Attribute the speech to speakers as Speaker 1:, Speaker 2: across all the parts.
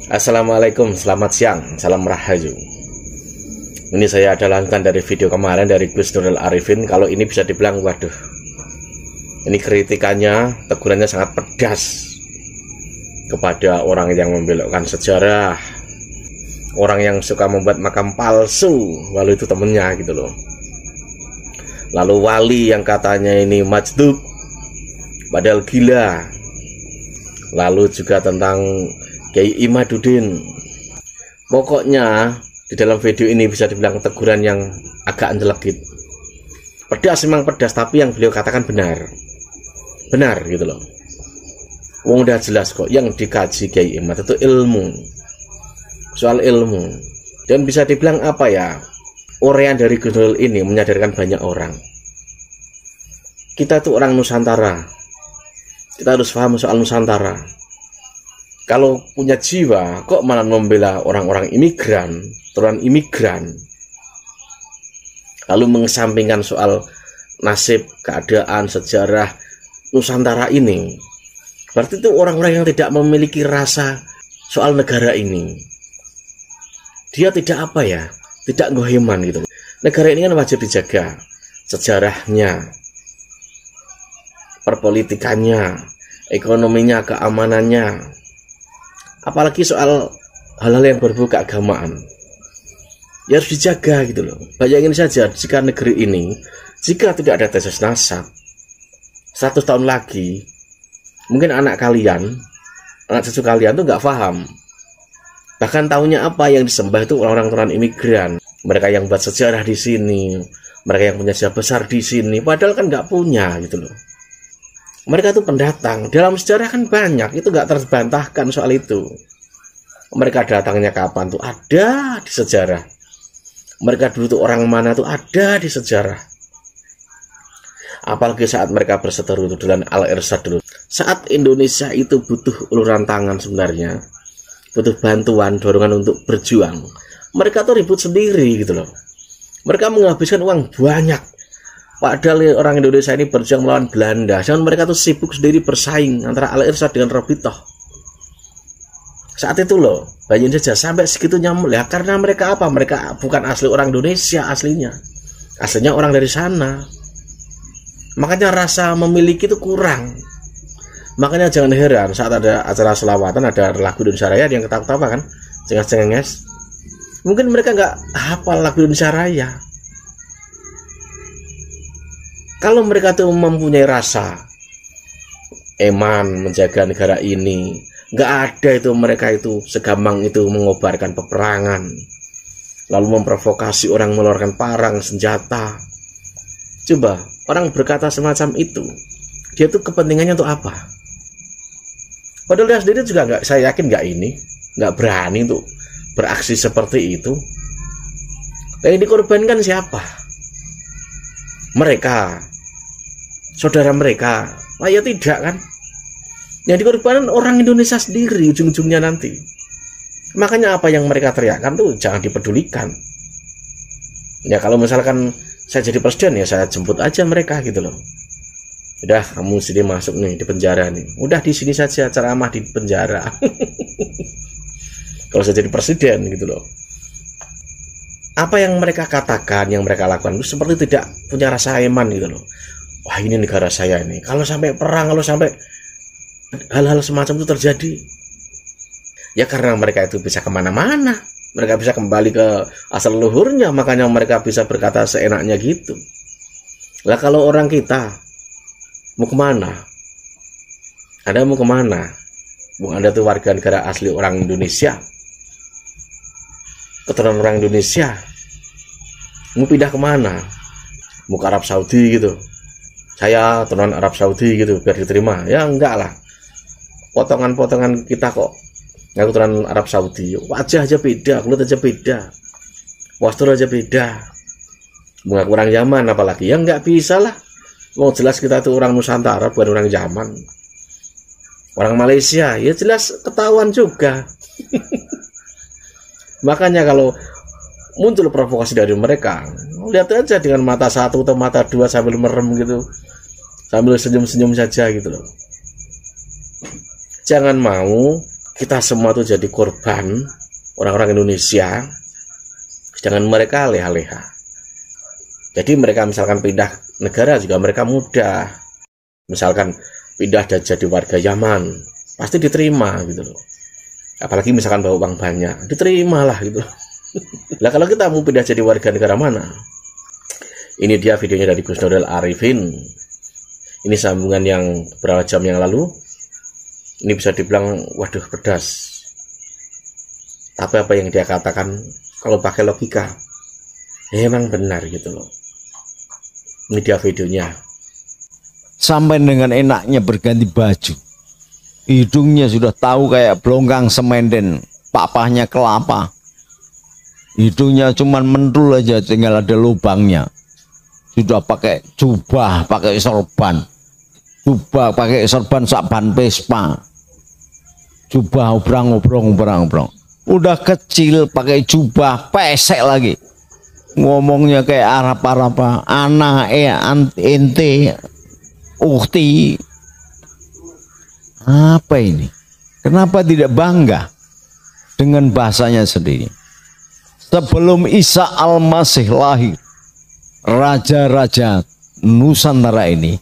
Speaker 1: Assalamualaikum, selamat siang, salam rahayu. Ini saya ada lanjutan dari video kemarin dari Gus Nurul Arifin. Kalau ini bisa dibilang, waduh, ini kritikannya, tegurannya sangat pedas kepada orang yang membelokkan sejarah, orang yang suka membuat makam palsu, walau itu temennya gitu loh. Lalu wali yang katanya ini majdub, padahal gila. Lalu juga tentang Kiai Imaduddin. Pokoknya di dalam video ini bisa dibilang teguran yang agak anjelekit. Pedas memang pedas, tapi yang beliau katakan benar gitu loh. Wong udah jelas kok yang dikaji Kiai Imad itu ilmu, soal ilmu. Dan bisa dibilang apa ya, uraian dari Gus Nurul ini menyadarkan banyak orang. Kita tuh orang Nusantara, kita harus paham soal Nusantara. Kalau punya jiwa, kok malah membela orang-orang imigran, turunan imigran, lalu mengesampingkan soal nasib, keadaan, sejarah Nusantara ini. Berarti itu orang-orang yang tidak memiliki rasa soal negara ini. Dia tidak apa ya, tidak ngohiman gitu. Negara ini kan wajib dijaga, sejarahnya, perpolitikannya, ekonominya, keamanannya. Apalagi soal hal-hal yang berbau keagamaan, ya harus dijaga gitu loh. Bayangin saja jika negeri ini, jika tidak ada tes nasab, 100 tahun lagi mungkin anak kalian, anak cucu kalian tuh nggak paham, bahkan tahunya apa yang disembah itu orang-orang turunan imigran, mereka yang buat sejarah di sini, mereka yang punya sejarah besar di sini, padahal kan nggak punya gitu loh. Mereka itu pendatang, dalam sejarah kan banyak, itu nggak terbantahkan soal itu. Mereka datangnya kapan tuh ada di sejarah. Mereka dulu tuh orang mana tuh ada di sejarah. Apalagi saat mereka berseteru itu dengan Al-Irsyad dulu. Saat Indonesia itu butuh uluran tangan sebenarnya, butuh bantuan, dorongan untuk berjuang, mereka tuh ribut sendiri gitu loh. Mereka menghabiskan uang banyak. Padahal orang Indonesia ini berjuang melawan Belanda, jangan mereka tuh sibuk sendiri bersaing antara Al-Irsyad dengan Robitoh. Saat itu loh, bayangin saja sampai segitunya ya, karena mereka apa? Mereka bukan asli orang Indonesia aslinya orang dari sana. Makanya rasa memiliki itu kurang. Makanya jangan heran saat ada acara selawatan, ada lagu Indonesia Raya yang ketawa-ketawa kan, cengas-cengenges. Mungkin mereka nggak hafal lagu Indonesia Raya. Kalau mereka tuh mempunyai rasa eman menjaga negara ini, nggak ada itu mereka itu segampang itu mengobarkan peperangan, lalu memprovokasi orang mengeluarkan parang, senjata. Coba orang berkata semacam itu, dia tuh kepentingannya untuk apa? Padahal dia sendiri juga nggak, saya yakin nggak berani tuh beraksi seperti itu. Yang dikorbankan siapa? Mereka, saudara mereka. Ya tidak kan, yang dikorbankan orang Indonesia sendiri ujung-ujungnya nanti. Makanya apa yang mereka teriakkan tuh jangan dipedulikan. Ya kalau misalkan saya jadi presiden, ya saya jemput aja mereka gitu loh. Udah, kamu sini masuk nih di penjara nih, udah di sini saja ceramah di penjara. Kalau saya jadi presiden gitu loh, apa yang mereka katakan, yang mereka lakukan itu seperti tidak punya rasa iman gitu loh. Wah, ini negara saya ini, kalau sampai perang, kalau sampai hal-hal semacam itu terjadi, ya karena mereka itu bisa kemana-mana, mereka bisa kembali ke asal leluhurnya, makanya mereka bisa berkata seenaknya gitu. Lah kalau orang kita mau kemana? Anda mau kemana? Anda tuh warga negara asli orang Indonesia, keturunan orang Indonesia, mau pindah kemana? Mau ke Arab Saudi gitu, saya turunan Arab Saudi gitu biar diterima? Ya enggak lah, potongan-potongan kita kok ngaku turunan Arab Saudi, wajah aja beda, kulit aja beda, postur aja beda, mengaku orang Yaman apalagi, ya enggak bisa lah. Mau jelas kita tuh orang Nusantara, bukan orang Yaman. Orang Malaysia, ya jelas ketahuan juga. Makanya kalau muncul provokasi dari mereka, lihat aja dengan mata satu atau mata dua sambil merem gitu, sambil senyum-senyum saja gitu loh. Jangan mau kita semua tuh jadi korban orang-orang Indonesia, sedangkan mereka leha-leha. Jadi mereka misalkan pindah negara juga mereka mudah. Misalkan pindah dan jadi warga Yaman, pasti diterima gitu loh. Apalagi misalkan bawa uang banyak, diterima lah gitu loh. Lah kalau kita mau pindah jadi warga negara mana? Ini dia videonya dari Gus Nuril Arifin. Ini sambungan yang beberapa jam yang lalu. Ini bisa dibilang waduh pedas. Tapi apa yang dia katakan kalau pakai logika emang benar gitu loh. Ini dia videonya.
Speaker 2: Sampai dengan enaknya berganti baju, hidungnya sudah tahu kayak belonggang semenden, papahnya kelapa. Hidungnya cuman mentul aja, tinggal ada lubangnya. Sudah pakai jubah, pakai sorban. Jubah pakai sorban sakban Vespa. Jubah obrang-obrang. Udah kecil pakai jubah pesek lagi. Ngomongnya kayak Arab-Arab, anak ente ukti. Apa ini? Kenapa tidak bangga dengan bahasanya sendiri? Sebelum Isa Al-Masih lahir, raja-raja Nusantara ini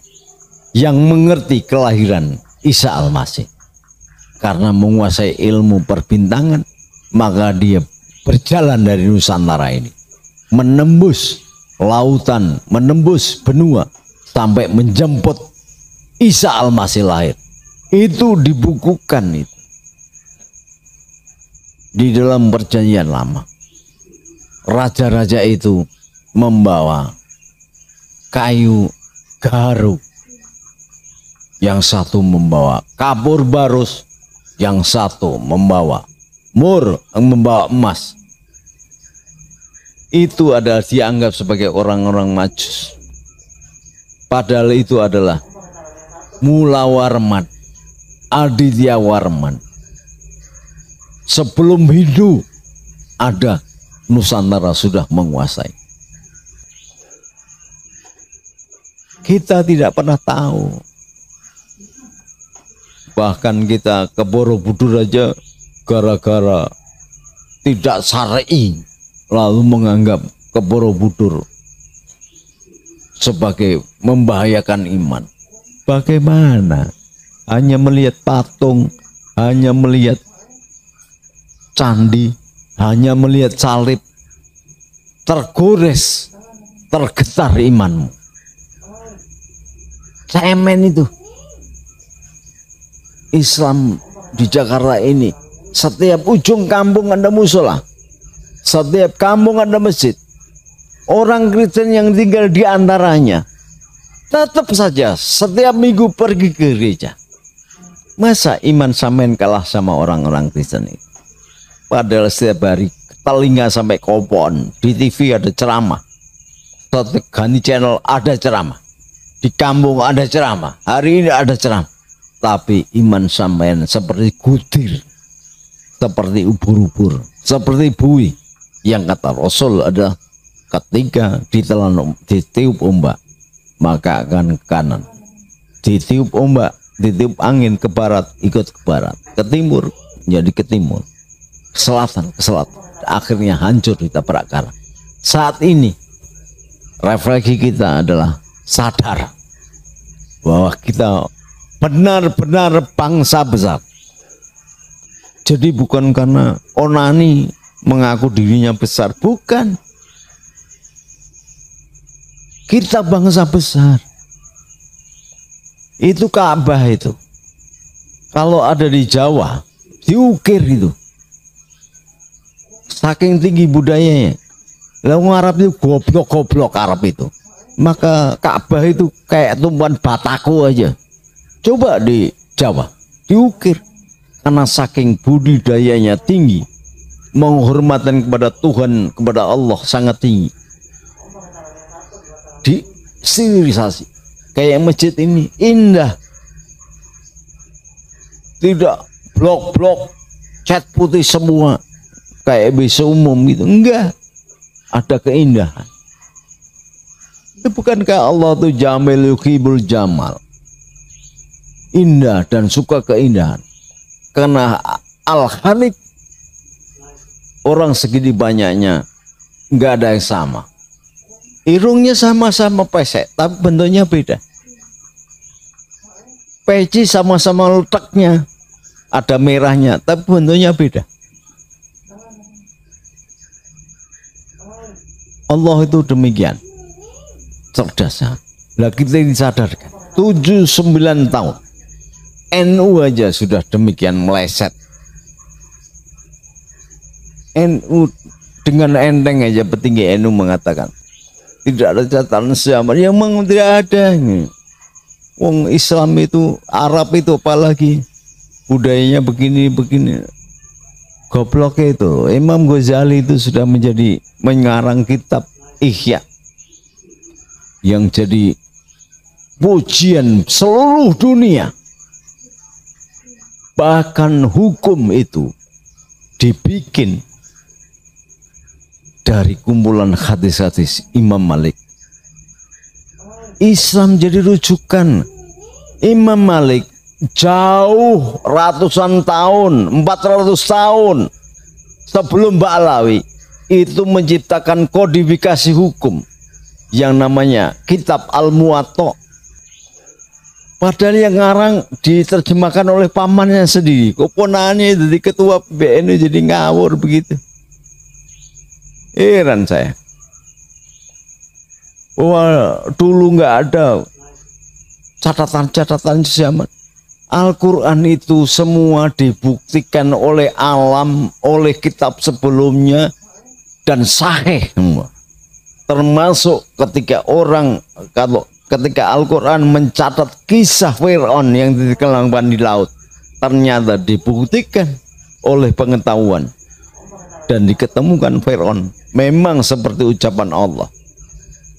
Speaker 2: yang mengerti kelahiran Isa Al-Masih karena menguasai ilmu perbintangan, maka dia berjalan dari Nusantara ini menembus lautan, menembus benua sampai menjemput Isa Al-Masih lahir. Itu dibukukan itu di dalam perjanjian lama. Raja-raja itu membawa kayu garu, yang satu membawa kapur barus, yang satu membawa mur, membawa emas. Itu adalah dianggap sebagai orang-orang Majus. Padahal itu adalah Mula Warman, Aditya Warman. Sebelum Hindu ada, Nusantara sudah menguasai. Kita tidak pernah tahu. Bahkan kita ke Borobudur aja gara-gara tidak syar'i, lalu menganggap ke Borobudur sebagai membahayakan iman. Bagaimana? Hanya melihat patung, hanya melihat candi, hanya melihat salib, tergores, tergetar imanmu. Cemen itu. Islam di Jakarta ini, setiap ujung kampung ada musola, setiap kampung ada masjid. Orang Kristen yang tinggal di antaranya tetap saja setiap minggu pergi ke gereja. Masa iman sampean kalah sama orang-orang Kristen itu? Padahal setiap hari telinga sampai kopon, di TV ada ceramah, ganti channel ada ceramah, di kampung ada ceramah, hari ini ada ceramah. Tapi iman sampean seperti gudir, seperti ubur-ubur, seperti buih. Yang kata Rasul adalah ketika ditelan, ditiup ombak, maka akan ke kanan. Ditiup ombak, ditiup angin ke barat, ikut ke barat. Ke timur, jadi ke timur. Ke selatan, ke selatan. Akhirnya hancur ditabrak karang. Saat ini, refleksi kita adalah sadar bahwa kita benar-benar bangsa besar. Jadi bukan karena onani mengaku dirinya besar, bukan. Kita bangsa besar. Itu Ka'bah itu. Kalau ada di Jawa, diukir itu. Saking tinggi budayanya. Lalu Arab itu goblok-goblok Arab itu. Maka Ka'bah itu kayak tumpuan bataku aja. Coba di Jawa, diukir. Karena saking budidayanya tinggi, menghormatan kepada Tuhan, kepada Allah sangat tinggi. Di stilisasi. Kayak masjid ini indah. Tidak blok-blok cat putih semua kayak bis umum gitu. Enggak. Ada keindahan. Itu bukankah Allah itu jamil yuhibul jamal, indah dan suka keindahan. Karena Al-Khaliq, orang segini banyaknya nggak ada yang sama. Irungnya sama-sama pesek, tapi bentuknya beda. Peci sama-sama letaknya, ada merahnya, tapi bentuknya beda. Allah itu demikian cerdasnya. Lah kita disadarkan 79 tahun NU aja sudah demikian meleset. NU dengan enteng aja petinggi NU mengatakan tidak ada catatan sejarah. Yang memang tidak ada. Wong Islam itu, Arab itu apalagi budayanya begini-begini. Goblok itu. Imam Ghazali itu sudah mengarang kitab Ihya yang jadi pujian seluruh dunia. Bahkan hukum itu dibikin dari kumpulan hadis-hadis Imam Malik. Islam jadi rujukan. Imam Malik jauh ratusan tahun, 400 tahun sebelum Ba'alawi itu menciptakan kodifikasi hukum yang namanya Kitab Al-Muwatta. Padahal yang ngarang diterjemahkan oleh pamannya sendiri. Keponakannya jadi ketua BNU jadi ngawur begitu. Heran saya. Wah, dulu nggak ada catatan-catatan zaman. Al-Quran itu semua dibuktikan oleh alam, oleh kitab sebelumnya, dan sahih semua. Termasuk ketika ketika Al-Quran mencatat kisah Fir'aun yang ditenggelamkan di laut, ternyata dibuktikan oleh pengetahuan dan diketemukan Fir'aun memang seperti ucapan Allah,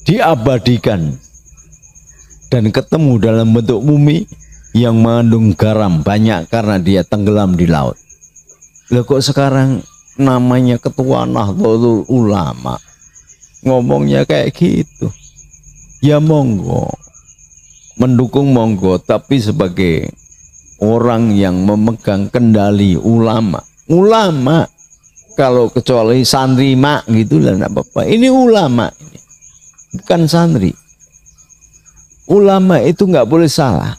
Speaker 2: diabadikan dan ketemu dalam bentuk bumi yang mengandung garam banyak karena dia tenggelam di laut. Loh kok sekarang namanya ketua Nahdlatul Ulama ngomongnya kayak gitu? Ya monggo, mendukung monggo, tapi sebagai orang yang memegang kendali ulama. Ulama kalau kecuali santri mak gitu lah enggak apa-apa. Ini ulama, ini bukan santri. Ulama itu nggak boleh salah.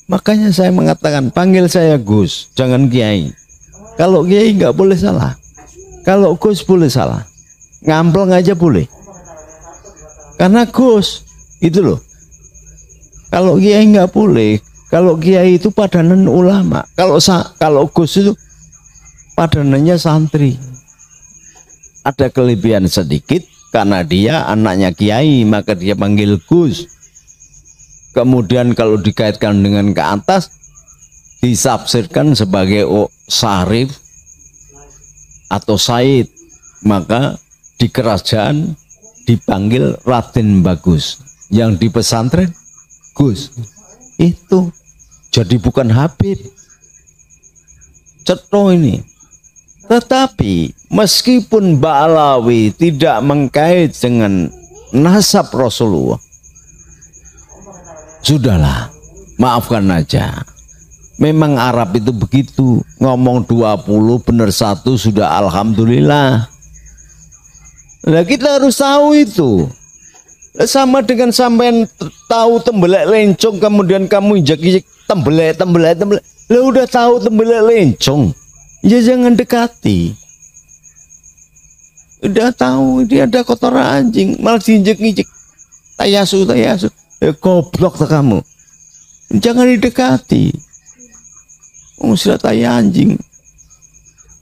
Speaker 2: Makanya saya mengatakan panggil saya Gus, jangan Kiai. Kalau Kiai nggak boleh salah. Kalau Gus boleh salah. Ngampleng aja boleh. Karena Gus itu loh. Kalau Kiai nggak boleh. Kalau Kiai itu padanan ulama. Kalau Gus itu padanannya santri. Ada kelebihan sedikit karena dia anaknya Kiai, maka dia panggil Gus. Kemudian kalau dikaitkan dengan ke atas disafsirkan sebagai Syarif atau Said, maka di kerajaan dipanggil Raden Bagus, yang di pesantren Gus. Itu jadi bukan Habib Cetro ini. Tetapi meskipun Ba'alawi tidak mengkait dengan nasab Rasulullah, sudahlah, maafkan aja. Memang Arab itu begitu, ngomong 20 benar 1 sudah alhamdulillah. Nah kita harus tahu itu. Sama dengan sampean tahu tembelek lencong kemudian kamu injak-injak tembelek. Lah udah tahu tembelek lencong, ya jangan dekati. Udah tahu dia ada kotoran anjing, malah diinjek-injek. Tayasu. Goblok tuh kamu. Jangan didekati. Sudah taya anjing.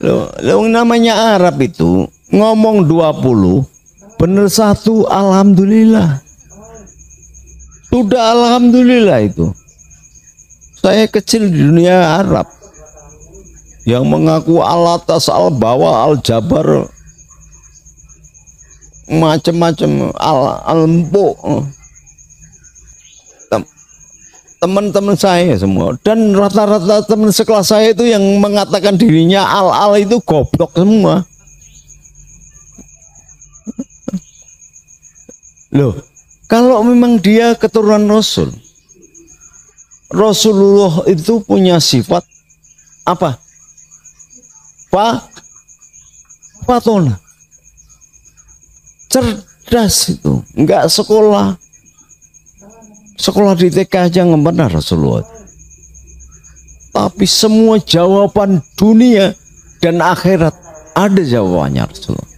Speaker 2: Loh namanya Arab itu ngomong 20 bener 1 alhamdulillah. Sudah alhamdulillah itu. Saya kecil di dunia Arab yang mengaku al-atas, al-bawah, al-jabar, macam-macam, al-empuk. Teman-teman saya semua, dan rata-rata teman sekelas saya itu yang mengatakan dirinya al-al itu goblok semua. Loh, kalau memang dia keturunan Rasulullah itu punya sifat apa? Fatona. Cerdas itu, enggak sekolah. Sekolah di TK aja nggak pernah Rasulullah. Tapi semua jawaban dunia dan akhirat ada jawabannya Rasulullah.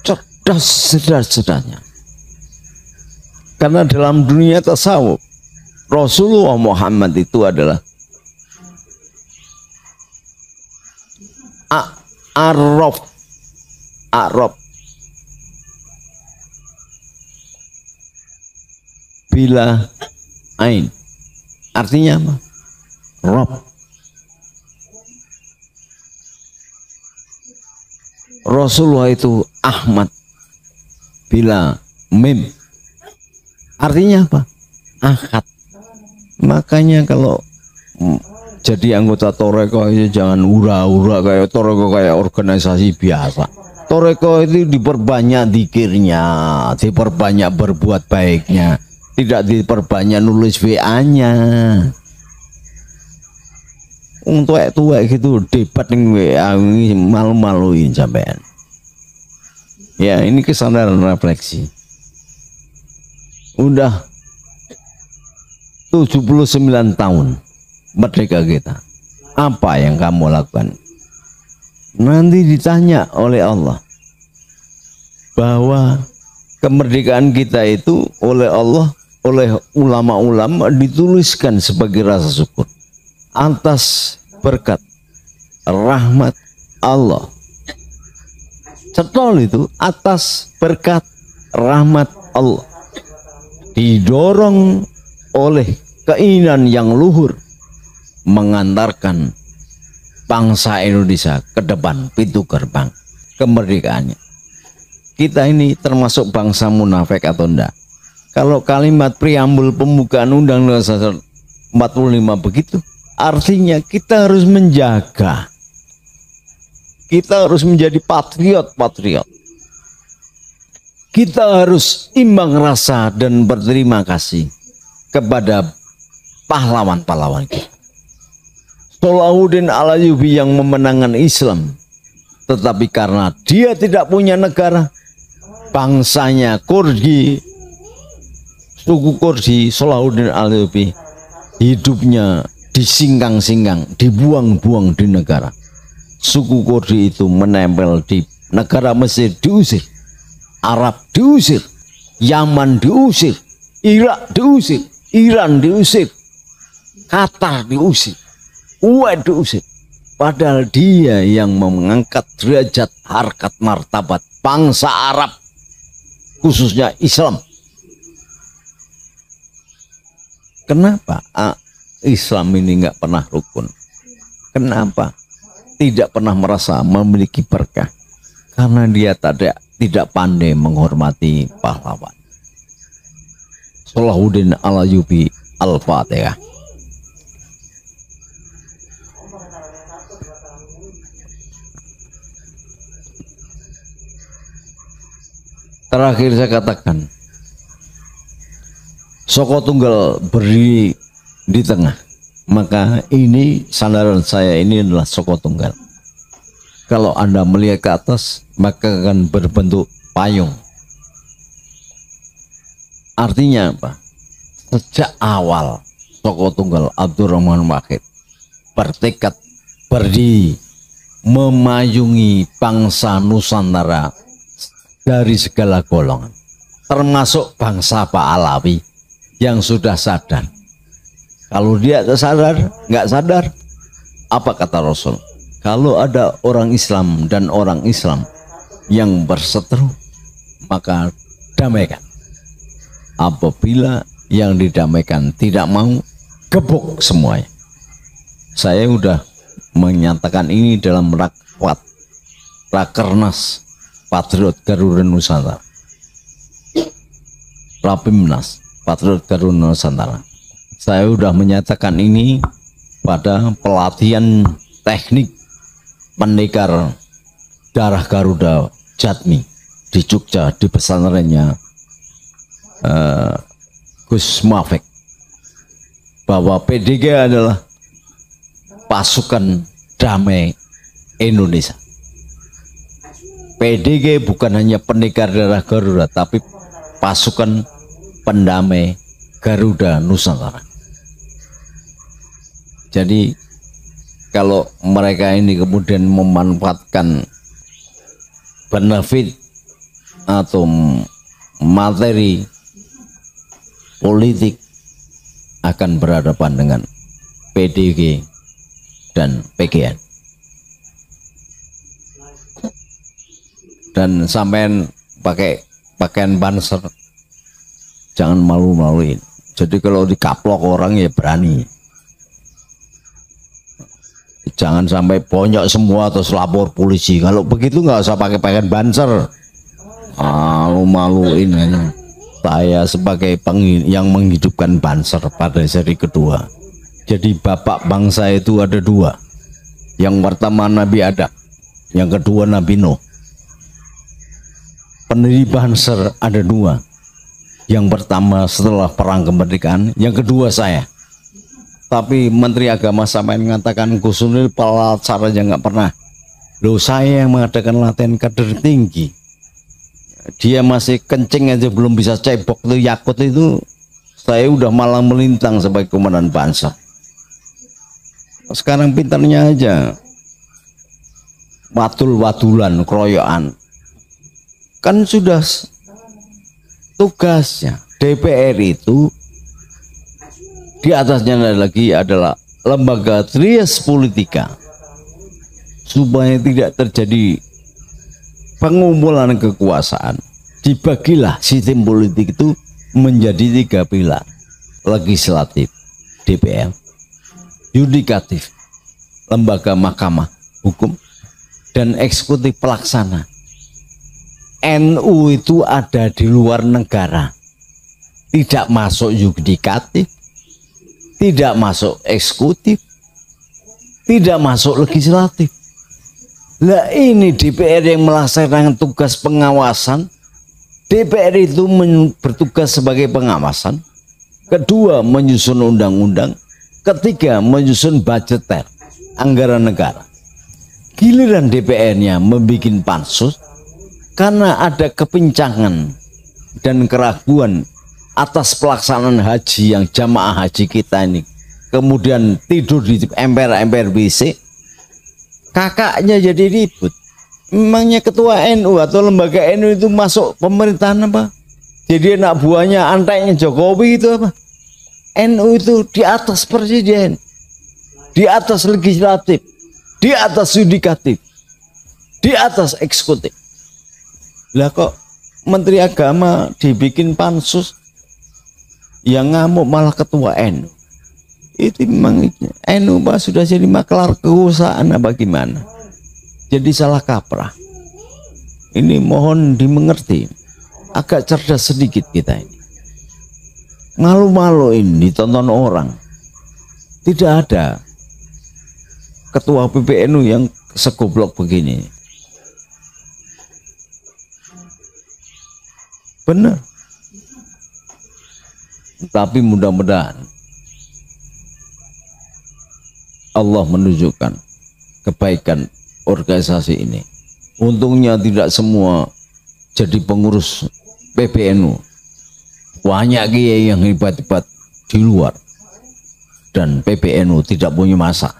Speaker 2: Cerdas cerdas-cerdasnya. Karena dalam dunia tasawuf Rasulullah Muhammad itu adalah Arab bila ain, artinya apa? Rob. Rasulullah itu Ahmad bila mim, artinya apa? Ahad. Makanya kalau jadi anggota Toreko itu jangan hura-hura kayak Toreko kayak organisasi biasa. Toreko itu diperbanyak zikirnya, diperbanyak berbuat baiknya, tidak diperbanyak nulis WA-nya. Untuk tua gitu debat ning WA ini malu-maluin sampean. Ya, ini kesadaran refleksi. Udah 79 tahun merdeka kita. Apa yang kamu lakukan? Nanti ditanya oleh Allah bahwa kemerdekaan kita itu oleh Allah, oleh ulama-ulama dituliskan sebagai rasa syukur atas berkat rahmat Allah. Cetol itu atas berkat rahmat Allah, didorong oleh keinginan yang luhur mengantarkan bangsa Indonesia ke depan pintu gerbang kemerdekaannya. Kita ini termasuk bangsa munafik atau enggak? Kalau kalimat preambul pembukaan Undang-Undang 45 begitu, artinya kita harus menjaga, kita harus menjadi patriot-patriot. Kita harus imbang rasa dan berterima kasih kepada pahlawan-pahlawan kita. Salahuddin Al-Ayyubi yang memenangkan Islam, tetapi karena dia tidak punya negara, bangsanya Kurdi, suku Kurdi, Salahuddin Al-Ayyubi hidupnya disinggang-singgang, dibuang-buang di negara. Suku Kurdi itu menempel di negara Mesir, diusir, Arab diusir, Yaman diusir, Irak diusir, Iran diusir, Qatar diusir, Kuwait diusir. Padahal dia yang mengangkat derajat harkat martabat bangsa Arab, khususnya Islam. Kenapa Islam ini nggak pernah rukun? Kenapa tidak pernah merasa memiliki berkah? Karena dia tidak pandai menghormati pahlawan. Salahuddin Al-Ayyubi. Al-Fatihah. Terakhir saya katakan, Soko Tunggal berdiri di tengah, maka ini sandaran saya ini adalah Soko Tunggal. Kalau Anda melihat ke atas, maka akan berbentuk payung. Artinya apa? Sejak awal Soko Tunggal Abdurrahman Wahid bertekad berdiri memayungi bangsa Nusantara dari segala golongan, termasuk bangsa Pahlawi yang sudah sadar. Kalau dia nggak sadar, apa kata Rasul? Kalau ada orang Islam dan orang Islam yang berseteru, maka damaikan. Apabila yang didamaikan tidak mau, gebuk semuanya. Saya sudah menyatakan ini dalam Rakernas Patriot Garuda Nusantara, Rapimnas Patriot Garuda Nusantara. Saya sudah menyatakan ini pada pelatihan teknik pendekar darah Garuda Jatmi di Jogja, di pesantrennya Gus Mafek, bahwa PDG adalah pasukan damai Indonesia. PDG bukan hanya pendekar darah Garuda, tapi pasukan pendamai Garuda Nusantara. Jadi kalau mereka ini kemudian memanfaatkan benefit atau materi politik, akan berhadapan dengan PDG dan PGN. Dan sampean pakai pakaian banser, jangan malu-maluin. Jadi kalau dikaplok orang ya berani. Jangan sampai bonyok semua terus lapor polisi. Kalau begitu nggak usah pakai pakaian banser. Malu-maluin aja. Saya sebagai yang menghidupkan banser pada seri kedua. Jadi bapak bangsa itu ada dua. Yang pertama Nabi Adam, yang kedua Nabi Nuh. Pendiri banser ada dua. Yang pertama setelah perang kemerdekaan, yang kedua saya. Tapi Menteri Agama sampai mengatakan Gus Nuril pelaksana nggak pernah. Loh, saya yang mengadakan latihan kader tinggi. Dia masih kencing aja belum bisa cebok tuh Yakut itu, saya udah malah melintang sebagai komandan banser. Sekarang pintarnya aja watul-watulan, keroyokan. Kan sudah tugasnya DPR itu, di atasnya lagi adalah lembaga trias politika, supaya tidak terjadi pengumpulan kekuasaan. Dibagilah sistem politik itu menjadi 3 pilar: legislatif, DPR, yudikatif, lembaga mahkamah hukum, dan eksekutif pelaksana. NU itu ada di luar negara, tidak masuk yudikatif, tidak masuk eksekutif, tidak masuk legislatif. Lah ini DPR yang melaksanakan tugas pengawasan. DPR itu bertugas sebagai pengawasan. Kedua, menyusun undang-undang. Ketiga, menyusun budgeter, anggaran negara. Giliran DPR-nya membuat pansus karena ada kepincangan dan keraguan atas pelaksanaan haji yang jamaah haji kita ini kemudian tidur di emper-emper BC, kakaknya jadi ribut. Memangnya ketua NU atau lembaga NU itu masuk pemerintahan apa? Jadi anak buahnya anteknya Jokowi itu apa? NU itu di atas presiden, di atas legislatif, di atas yudikatif, di atas eksekutif. Lah kok Menteri Agama dibikin pansus, yang ngamuk malah ketua NU. Itu memang NU Pak sudah jadi maklar kekuasaan apa gimana? Jadi salah kaprah. Ini mohon dimengerti. Agak cerdas sedikit kita ini. Malu-malu ini ditonton orang. Tidak ada ketua PBNU yang segoblok begini. Benar. Tapi mudah-mudahan Allah menunjukkan kebaikan organisasi ini. Untungnya tidak semua jadi pengurus PBNU. Banyak kiai yang hebat-hebat di luar. Dan PBNU tidak punya masa.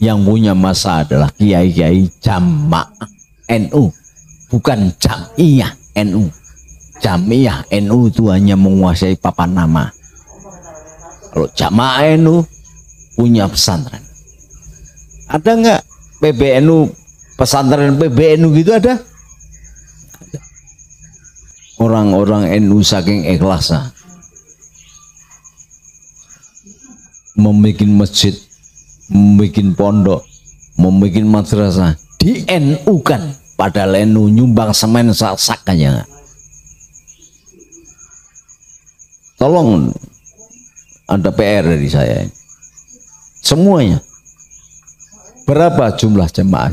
Speaker 2: Yang punya masa adalah kiai-kiai jamaah NU, bukan jamiyah NU. Jamiyah NU itu hanya menguasai papan nama. Kalau jamaah NU punya pesantren. Ada nggak PBNU, pesantren PBNU gitu ada? Orang-orang NU saking ikhlasnya membuat masjid, membuat pondok, membuat madrasah di NU kan, padahal NU nyumbang semen sak aja. Tolong, ada PR dari saya. Semuanya. Berapa jumlah jemaah?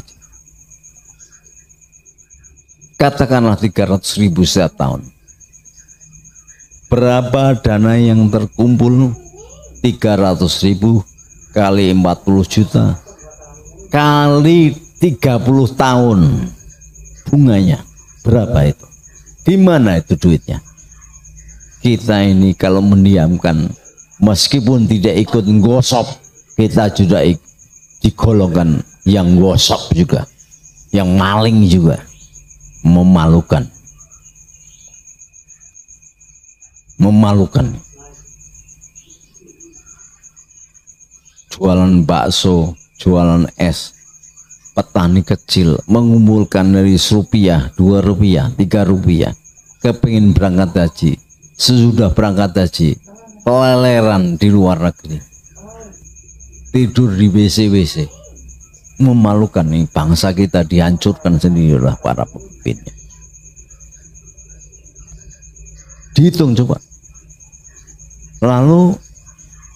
Speaker 2: Katakanlah 300.000 setiap tahun. Berapa dana yang terkumpul? 300.000 kali 40 juta kali 30 tahun, bunganya berapa itu? Di mana itu duitnya? Kita ini kalau mendiamkan, meskipun tidak ikut gosop, kita juga digolongkan yang gosop juga, yang maling juga. Memalukan. Memalukan. Jualan bakso, jualan es, petani kecil mengumpulkan dari rupiah, 2 rupiah, 3 rupiah, kepingin berangkat haji. Sesudah berangkat haji, peleleran di luar negeri, tidur di WC-WC. Memalukan nih, bangsa kita dihancurkan sendiri oleh para pemimpinnya. Dihitung coba. Lalu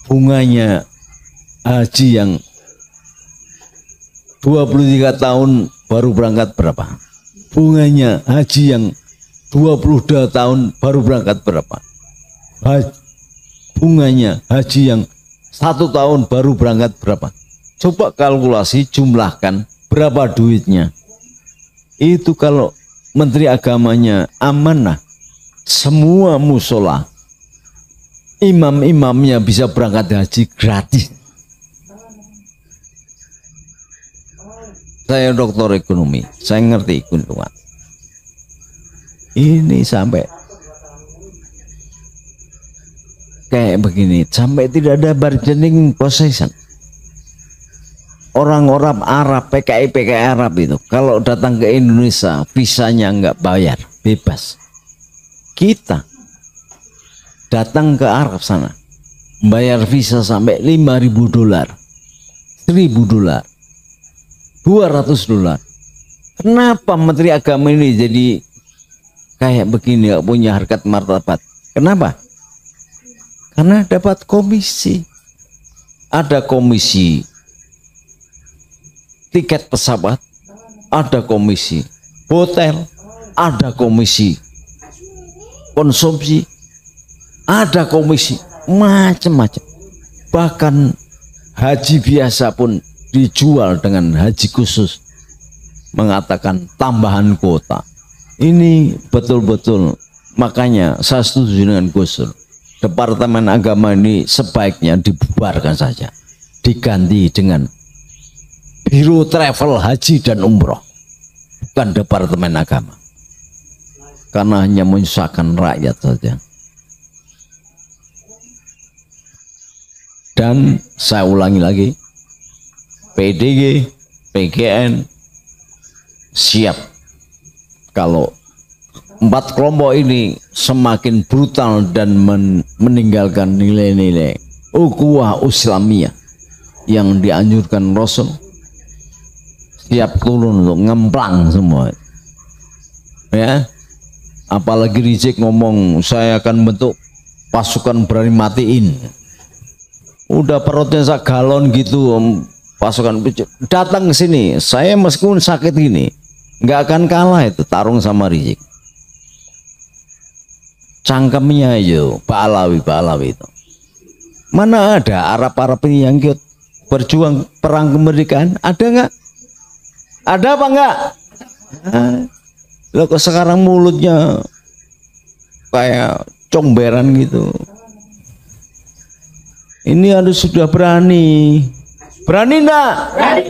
Speaker 2: bunganya haji yang 23 tahun baru berangkat berapa? Bunganya haji yang 22 tahun baru berangkat berapa? Bunganya haji yang 1 tahun baru berangkat berapa? Coba kalkulasi, jumlahkan berapa duitnya. Itu kalau Menteri Agamanya amanah, semua musola, imam-imamnya bisa berangkat haji gratis. Saya doktor ekonomi, saya ngerti hitungan. Ini sampai kayak begini, sampai tidak ada bargaining possession. Orang-orang Arab, PKI Arab itu kalau datang ke Indonesia visanya nggak bayar, bebas. Kita datang ke Arab sana bayar visa sampai $5.000, $1.000, $200. Kenapa Menteri Agama ini jadi kayak begini, gak punya harkat martabat? Kenapa? Karena dapat komisi. Ada komisi tiket pesawat, ada komisi hotel, ada komisi konsumsi, ada komisi macam-macam. Bahkan haji biasa pun dijual dengan haji khusus, mengatakan tambahan kuota. Ini betul-betul, makanya saya setuju dengan Gus Dur. Departemen Agama ini sebaiknya dibubarkan saja, diganti dengan Biro Travel Haji dan Umroh, bukan Departemen Agama, karena hanya menyusahkan rakyat saja. Dan saya ulangi lagi, PDG, PGN siap kalau 4 kelompok ini semakin brutal dan meninggalkan nilai-nilai ukhuwah Islamiyah yang dianjurkan Rasul, siap turun untuk ngemplang semua. Ya, apalagi Rizik ngomong saya akan bentuk pasukan berani matiin. Udah perutnya sak galon gitu, pasukan datang ke sini. Saya meskipun sakit gini nggak akan kalah itu tarung sama Rizik. Cangkemnya aja Pak Alawi itu. Mana ada Arab ini yang ikut berjuang perang kemerdekaan? Ada nggak? Ada apa enggak? Loh kok sekarang mulutnya kayak comberan gitu. Ini harus sudah berani. Berani enggak? Berani.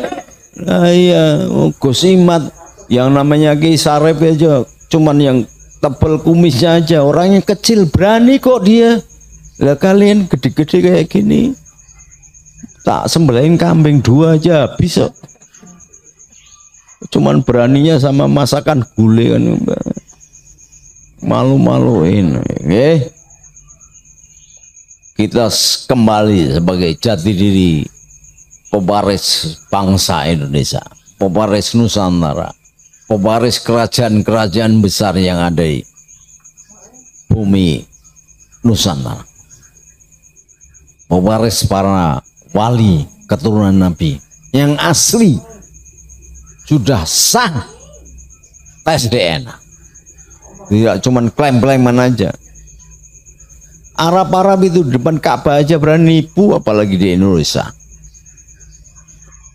Speaker 2: Nah, iya, Gus Imat yang namanya Ki Sarep aja cuman yang tebal kumisnya aja, orangnya kecil berani kok dia. Lah kalian gede-gede kayak gini, tak sembelih kambing 2 aja bisa. Cuman beraninya sama masakan gulai kan, malu-maluin. Kita kembali sebagai jati diri pewaris bangsa Indonesia, pewaris Nusantara, pewaris kerajaan-kerajaan besar yang ada di bumi Nusantara, pewaris para wali keturunan Nabi yang asli, sudah sah tes DNA, tidak cuman klaim-klaiman aja. Arab-Arab itu di depan Ka'bah aja berani nipu, apalagi di Indonesia.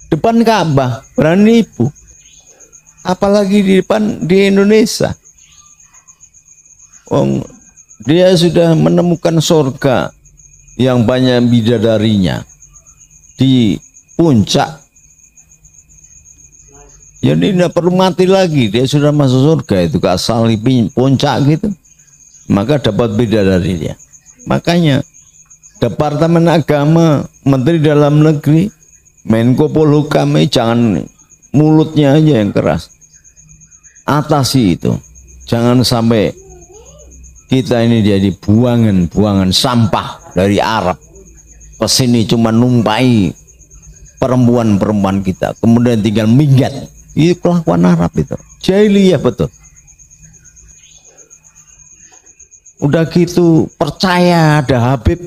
Speaker 2: depan Ka'bah berani nipu, apalagi di Indonesia. Dia sudah menemukan surga yang banyak bidadarinya di puncak. Jadi tidak perlu mati lagi, dia sudah masuk surga itu ke asal puncak gitu. Maka dapat bidadari dia. Makanya Departemen Agama, Menteri Dalam Negeri, Menko Polhukam, jangan mulutnya aja yang keras. Atasi itu. Jangan sampai kita ini jadi buangan sampah dari Arab. Kesini cuma numpai perempuan-perempuan kita, kemudian tinggal minggat. Itu kelakuan Arab itu. Jahiliyah betul. Udah gitu percaya ada Habib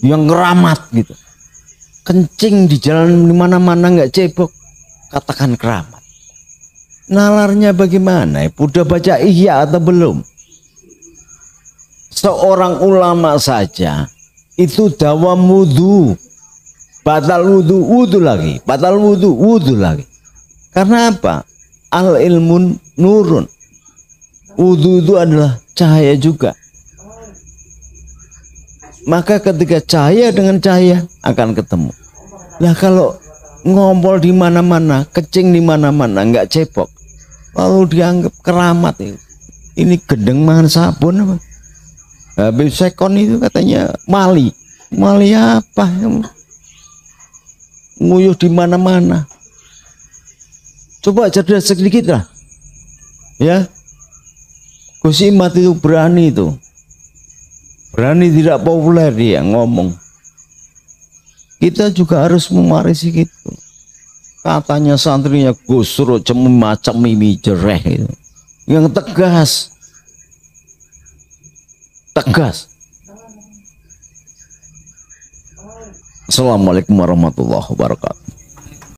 Speaker 2: yang keramat gitu. Kencing di jalan di mana-mana nggak cebok, katakan keramat. Nalarnya bagaimana? Udah baca Ihya atau belum? Seorang ulama saja itu dawam wudu, batal wudu lagi, batal wudu lagi. Karena apa? Al ilmun nurun. Wudu itu adalah cahaya juga. Maka ketika cahaya dengan cahaya akan ketemu. Lah kalau ngompol di mana-mana, kecing di mana-mana, nggak cebok, lalu dianggap keramat itu. Ini gendeng mangan sabun apa? Habib Sekon itu katanya mali apa? Nguyuh di mana-mana. Coba cerdas sedikit lah, ya. Gus Imat itu berani itu. Berani tidak populer dia ngomong. Kita juga harus mewarisi gitu. Katanya santrinya Gus suruh macam mimi jereh itu. Yang tegas. Assalamualaikum warahmatullahi wabarakatuh.